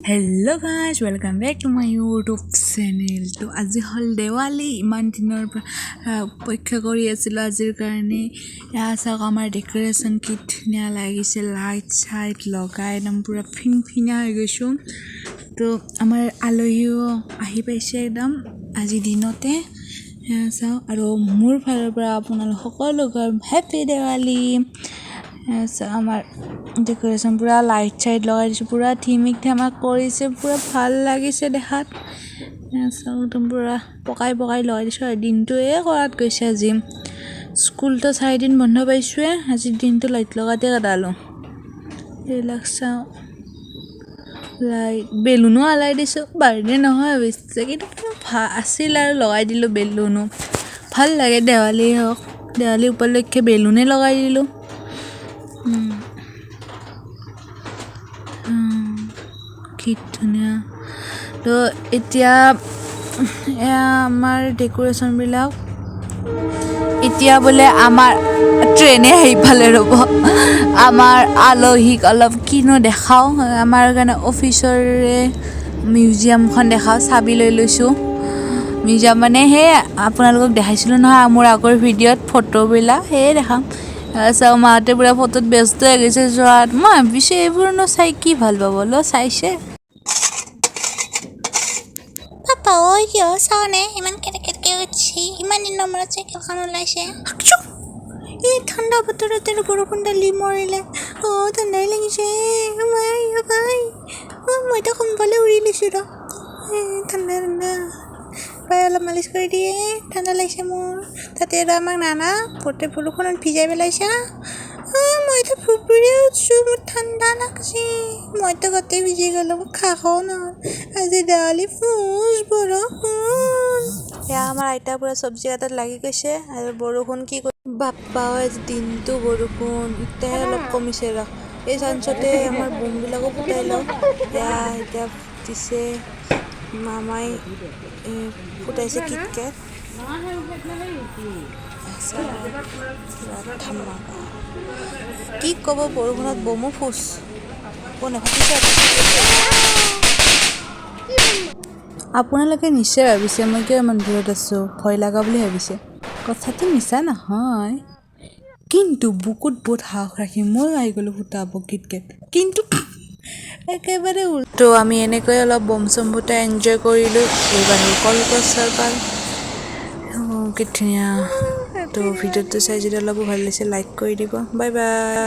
Hello guys, welcome back to my YouTube channel. To আজি হল diwali ইমান দিনৰ অপেক্ষা কৰি আছিল আজিৰ কাৰণে চাওক আমাৰ ডেকোৰেশন কি ধুনীয়া লাগিছে লাইট সাইট লগাই একদম পুৰা ফিনফিনা হৈ গৈছো তো আমাৰ আলহীও আহি পাইছে একদম আজি দিনতে চাওক আৰু মোৰ ফালৰ পৰা আপোনালোক সকলোকে হেপী diwali আমাৰ ডেকোৰেশন পুৰা লাইট সাইট লগাই দিছে পুৰা থিমিক থামাক কৰিছে পুৰা ভাল লাগিছে দেখাত একদম পুৰা পকাই লগাই দিছে দিনটো কৰাত গৈছে আজি স্কুল তো 4 দিন বন্ধ পাইছোৱে আজি দিনটো লাইট লগাতে কাটালো ৰিলাক্সা লাইট বেলুনো আলাই দিছো বাৰ্থডে নহয় অৱশ্যে কিন্তু আছিল আৰু লগাই দিলো বেলুনো ভাল লাগে দেৱালী উপলক্ষে বেলুনে লগাই দিলো কি ধুনীয়া তো এতিয়া আমাৰ ডেকোৰেশন বিলাক এতিয়া বলে আমাৰ ট্ৰেনে হেইফালে ৰব আমাৰ আলহীক অলপ কিনো দেখাও আমাৰ কাৰণে অফিচৰে মিউজিয়ামখন দেখাও চাবি লৈ লৈছো মিউজিয়াম মানে হে আপোনালোকক দেখাইছিলো নহয় মোৰ আগৰ ভিডিঅ'ত ফটোবিলাক হে দেখাম চাও মাতে পুৰা ফটোত ব্যস্ত হৈ গৈছে যোৱাত মই ভাবিছো এইবোৰনো চাই কি ভাল পাব ল চাইছে পাপা ঐ কিয় চাওনে ইমান কেনেকৈ উঠছি ইমান দিনৰ মূৰত চাইকেলখন ওলাইছে এই ঠাণ্ডা বতৰতে বৰষুণ ডালি মৰিলে ঠাণ্ডাই লাগিছে মইতো সোনকালে উৰি লৈছোঁ ৰ ঠাণ্ডা পাই অলপ মালিচ কৰি দিয়ে ঠাণ্ডা লাগিছে মোৰ তাতে আৰু আমাক নানা বৰষুণত ভিজাই পেলাইছে মইতো ফুৰফুৰি উঠছোঁ মোৰ ঠাণ্ডা লাগছি মইতো গোটেই ভিজি গ'লো মোক খাওঁ নহয় আজি দেৱালী ফুজ বৰষুণ এয়া আমাৰ আইতা পুৰা চব্জি কাটাত লাগি গৈছে আৰু বৰষুণ কি বাপ্পা আজি দিনটো বৰষুণ এতিয়াহে অলপ কমিছে ৰ এই চান্সতে আমাৰ বোমবিলাকো ফুটাই লওঁ এতিয়া দিছে মামাই ফুটাইছে কিটকেট কি ক'ব বৰষুণত বমো ফুচ আপোনালোকে নিশ্চয় ভাবিছে মই কিয় ইমান দূৰত আছোঁ ভয় লগা বুলি ভাবিছে কথাটো মিছা নহয় কিন্তু বুকুত বহুত সাহস ৰাখি মই আহি গ'লোঁ ফুটাব কিটকেট কিন্তু একেবাৰে তো আমি এনেকৈ অলপ বম চম ফুটাই এনজয় কৰিলোঁ এইবাৰ কলগছৰ পাল কি ধুনীয়া তো ভিডিঅ'টো চাই যদি অলপ ভাল লাগিছে লাইক কৰি দিব বাই বাই